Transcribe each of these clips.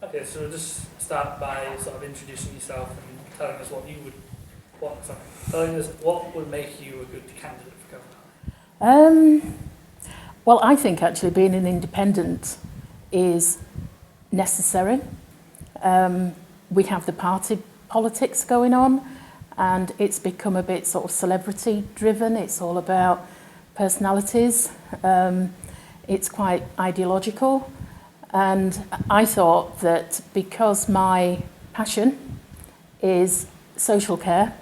Okay, so we'll just start by sort of introducing yourself and telling us telling us what would make you a good candidate for governor. Well, I think actually being an independent is necessary. We have the party politics going on, and it's become a bit sort of celebrity driven. It's all about personalities. It's quite ideological. And I thought that because my passion is social care,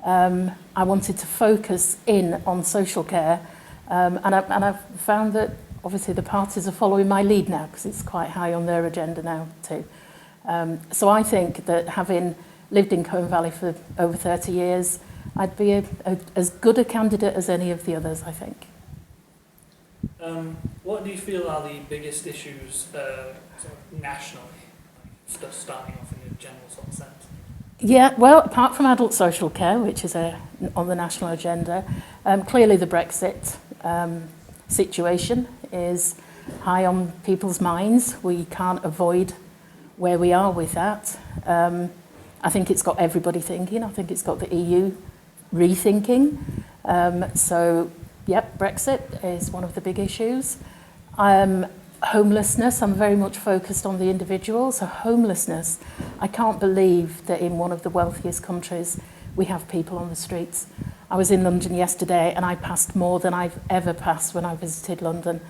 I wanted to focus in on social care. And I've found that obviously the parties are following my lead now because it's quite high on their agenda now too. So I think that having lived in Colne Valley for over 30 years, I'd be as good a candidate as any of the others, I think. What do you feel are the biggest issues sort of nationally, starting off in a general sort of sense? Yeah, well, apart from adult social care, which is on the national agenda, clearly the Brexit situation is high on people's minds. We can't avoid where we are with that. I think it's got everybody thinking. I think it's got the EU rethinking. So, yep, Brexit is one of the big issues. Homelessness, I'm very much focused on the individual. So homelessness, I can't believe that in one of the wealthiest countries we have people on the streets. I was in London yesterday and I passed more than I've ever passed when I visited London.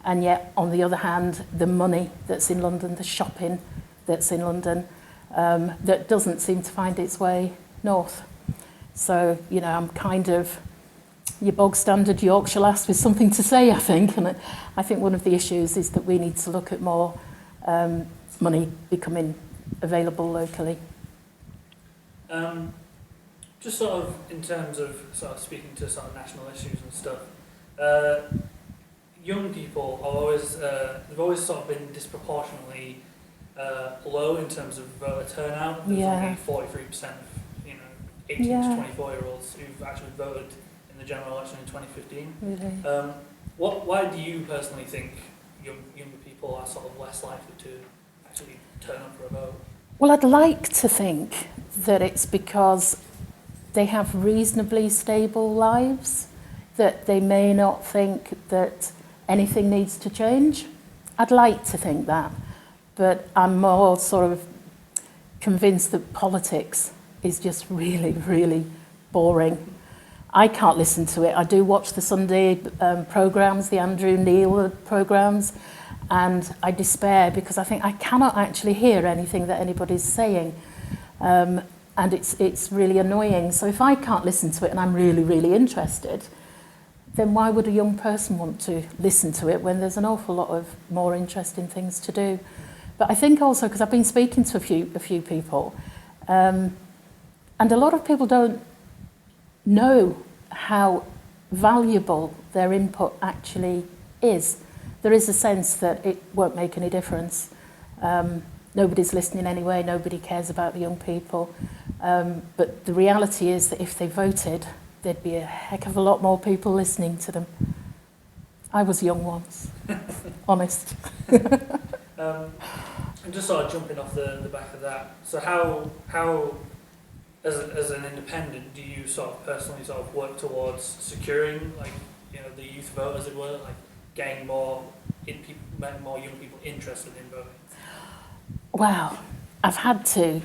And yet, on the other hand, the money that's in London, the shopping that's in London, that doesn't seem to find its way north. So, you know, I'm kind of your bog standard Yorkshire lass with something to say, I think. And I think one of the issues is that we need to look at more money becoming available locally. Just sort of in terms of sort of speaking to sort of national issues and stuff, young people are always they've always sort of been disproportionately low in terms of voter turnout. There's only 43% of 18 to 24-year-olds who've actually voted in the general election in 2015. Really? Why do you personally think younger people are sort of less likely to actually turn up for a vote? Well, I'd like to think that it's because they have reasonably stable lives, that they may not think that anything needs to change. I'd like to think that, but I'm more sort of convinced that politics is just really, really boring. I can't listen to it. I do watch the Sunday programmes, the Andrew Neil programmes, and I despair because I think I cannot actually hear anything that anybody's saying. And it's really annoying. So if I can't listen to it and I'm really, really interested, then why would a young person want to listen to it when there's an awful lot of more interesting things to do? But I think also, because I've been speaking to a few people, and a lot of people don't know how valuable their input actually is. There is a sense that it won't make any difference. Nobody's listening anyway, nobody cares about the young people. But the reality is that if they voted, there'd be a heck of a lot more people listening to them. I was young once, honest. And just sort of jumping off the back of that, so how as an independent, do you sort of personally sort of work towards securing, like, the youth vote, as it were, like getting more young people interested in voting? Wow, I've had to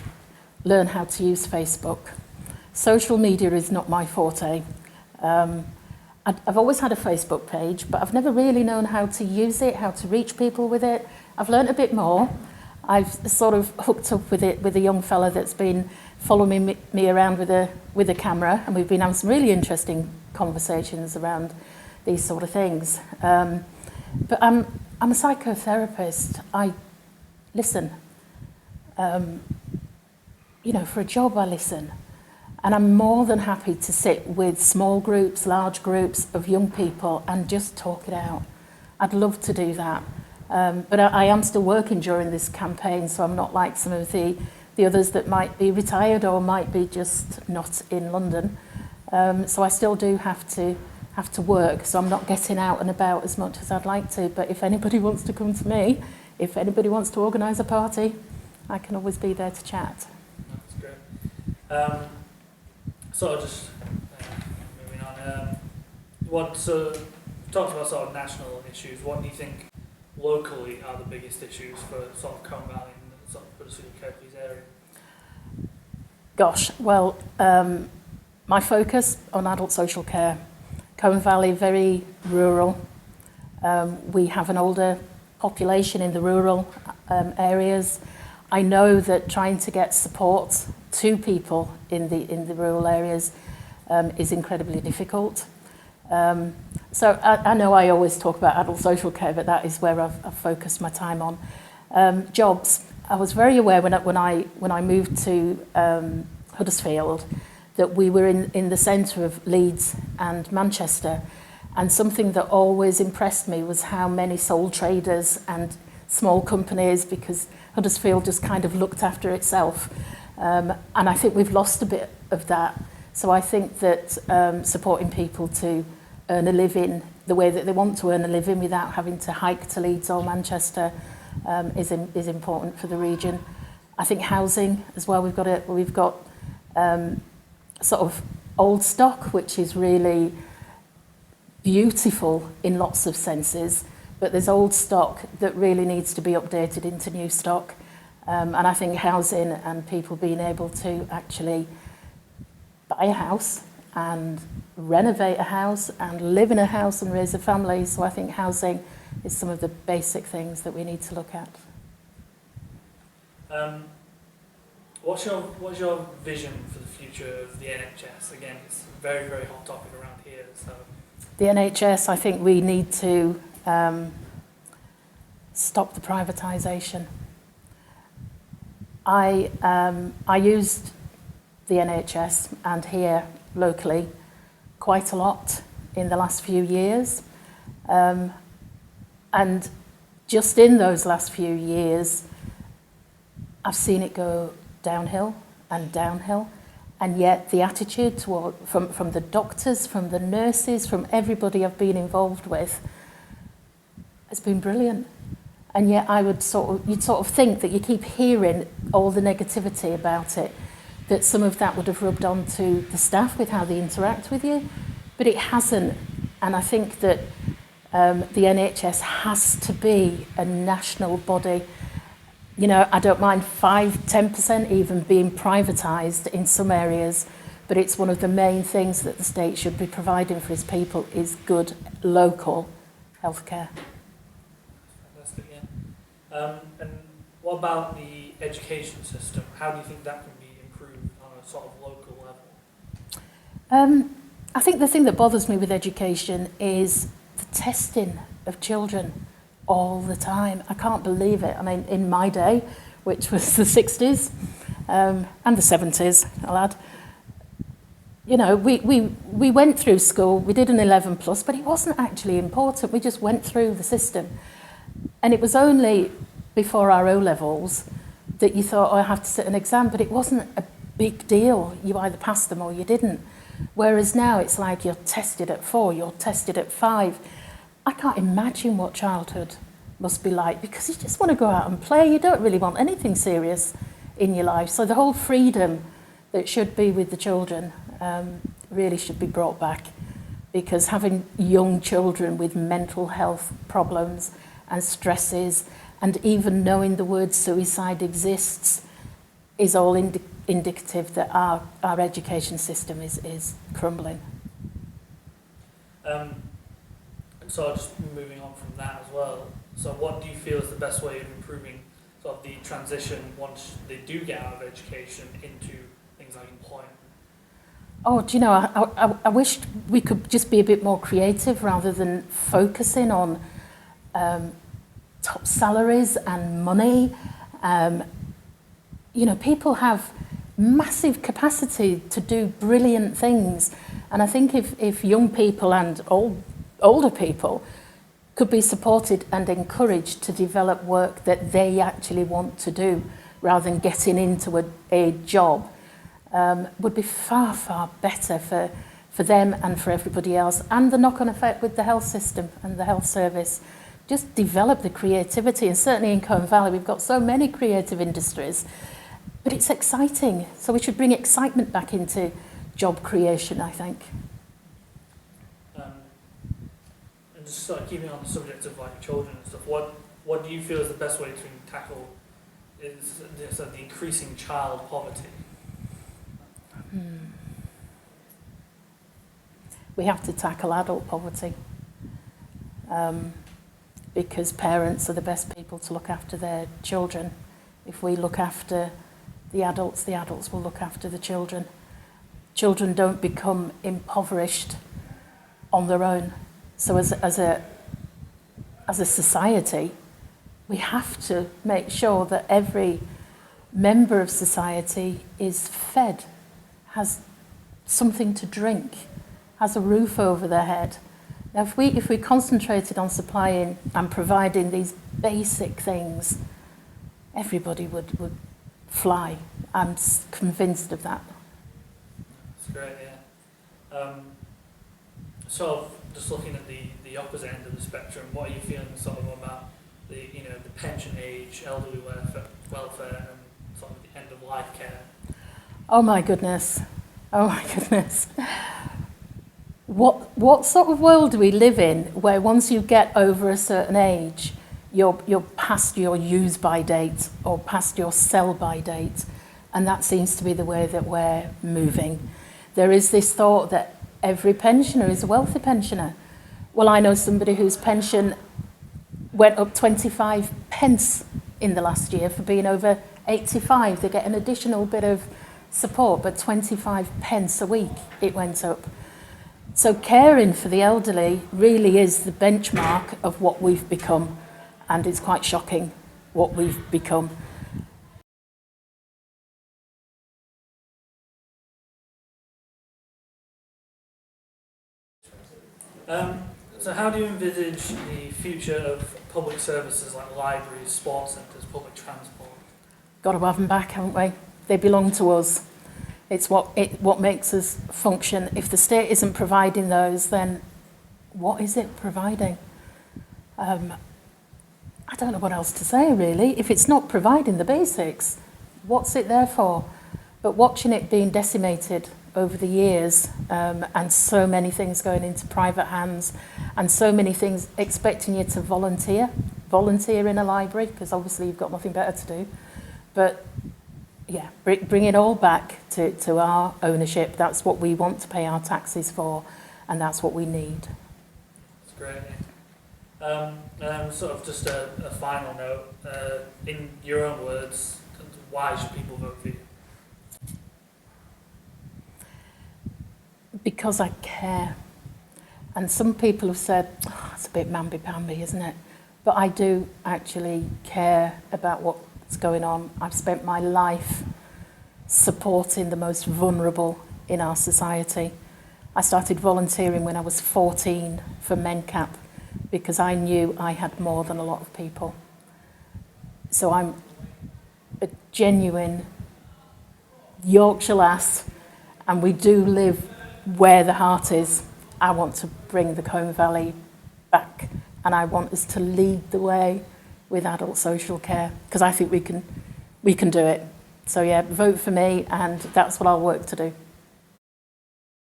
learn how to use Facebook. Social media is not my forte. I've always had a Facebook page, but I've never really known how to use it, how to reach people with it. I've learned a bit more. I've sort of hooked up with it with a young fella that's been following me around with a camera, and we've been having some really interesting conversations around these sort of things. But I'm a psychotherapist. I listen. For a job I listen. And I'm more than happy to sit with small groups, large groups of young people and just talk it out. I'd love to do that. But I am still working during this campaign, so I'm not like some of the others that might be retired or might be just not in London. So I still do have to work, so I'm not getting out and about as much as I'd like to. But if anybody wants to come to me, if anybody wants to organise a party, I can always be there to chat. That's great. Sort of just moving on. So talked about sort of national issues. What do you think locally are the biggest issues for sort of Colne Valley and sort of Huddersfield Kirklees area? Gosh, well, my focus on adult social care. Colne Valley, very rural. We have an older population in the rural areas. I know that trying to get support to people in the rural areas is incredibly difficult. So I know I always talk about adult social care, but that is where I've focused my time on. Jobs. I was very aware when I moved to Huddersfield that we were in the centre of Leeds and Manchester, and something that always impressed me was how many sole traders and small companies, because Huddersfield just kind of looked after itself, and I think we've lost a bit of that. So I think that supporting people to earn a living the way that they want to earn a living without having to hike to Leeds or Manchester is important for the region. I think housing as well. We've got sort of old stock, which is really beautiful in lots of senses, but there's old stock that really needs to be updated into new stock. And I think housing and people being able to actually buy a house and renovate a house and live in a house and raise a family. So I think housing is some of the basic things that we need to look at. What's your vision for the future of the NHS? Again, it's a very, very hot topic around here. So the NHS, I think we need to stop the privatisation. I used the NHS and here locally quite a lot in the last few years. And just in those last few years, I've seen it go downhill and downhill. And yet the attitude from the doctors, from the nurses, from everybody I've been involved with has been brilliant. And yet you'd sort of think that you keep hearing all the negativity about it, that some of that would have rubbed on to the staff with how they interact with you, but it hasn't. And I think that the NHS has to be a national body. You know, I don't mind 5-10% even being privatised in some areas, but it's one of the main things that the state should be providing for its people is good local healthcare. Fantastic, yeah. And what about the education system? How do you think that can be improved on a sort of local level? I think the thing that bothers me with education is the testing of children all the time. I can't believe it. I mean, in my day, which was the 60s and the 70s, I'll add, you know, we went through school, we did an 11 plus, but it wasn't actually important. We just went through the system. And it was only before our O-levels that you thought, oh, I have to sit an exam, but it wasn't a big deal. You either passed them or you didn't. Whereas now it's like you're tested at 4, you're tested at 5. I can't imagine what childhood must be like because you just want to go out and play. You don't really want anything serious in your life. So the whole freedom that should be with the children really should be brought back, because having young children with mental health problems and stresses and even knowing the word suicide exists is all indicative that our education system is crumbling. So just moving on from that as well, so what do you feel is the best way of improving sort of the transition once they do get out of education into things like employment? Oh, do you know, I wish we could just be a bit more creative rather than focusing on top salaries and money. You know, people have massive capacity to do brilliant things. And I think if young people and older people could be supported and encouraged to develop work that they actually want to do rather than getting into a job, would be far, far better for them and for everybody else. And the knock-on effect with the health system and the health service, just develop the creativity. And certainly in Colne Valley, we've got so many creative industries, but it's exciting. So we should bring excitement back into job creation, I think. And just sort of keeping on the subject of like children and stuff, what do you feel is the best way to tackle the increasing child poverty? We have to tackle adult poverty because parents are the best people to look after their children. If we look after the adults will look after the children. Children don't become impoverished on their own. So as a society, we have to make sure that every member of society is fed, has something to drink, has a roof over their head. Now, if we concentrated on supplying and providing these basic things, everybody would fly. I'm convinced of that. That's great, yeah. Sort of just looking at the opposite end of the spectrum, what are you feeling sort of about the pension age, elderly welfare, and sort of the end of life care? Oh my goodness. What sort of world do we live in where once you get over a certain age, you're past your use-by date or past your sell-by date, and that seems to be the way that we're moving. There is this thought that every pensioner is a wealthy pensioner. Well, I know somebody whose pension went up 25 pence in the last year for being over 85. They get an additional bit of support, but 25 pence a week it went up. So caring for the elderly really is the benchmark of what we've become, and it's quite shocking what we've become. So how do you envisage the future of public services like libraries, sports centres, public transport? Got to have them back, haven't we? They belong to us. It's what makes us function. If the state isn't providing those, then what is it providing? I don't know what else to say, really. If it's not providing the basics, what's it there for? But watching it being decimated over the years, and so many things going into private hands, and so many things expecting you to volunteer in a library, because obviously you've got nothing better to do. But yeah, bring it all back to our ownership. That's what we want to pay our taxes for, and that's what we need. That's great. Sort of just a final note, in your own words, why should people vote for you? Because I care. And some people have said, oh, it's a bit mamby-pamby, isn't it? But I do actually care about what's going on. I've spent my life supporting the most vulnerable in our society. I started volunteering when I was 14 for MenCap because I knew I had more than a lot of people. So I'm a genuine Yorkshire lass, and we do live where the heart is. I want to bring the Colne Valley back, and I want us to lead the way with adult social care, because I think we can do it. So yeah, vote for me, and that's what I'll work to do.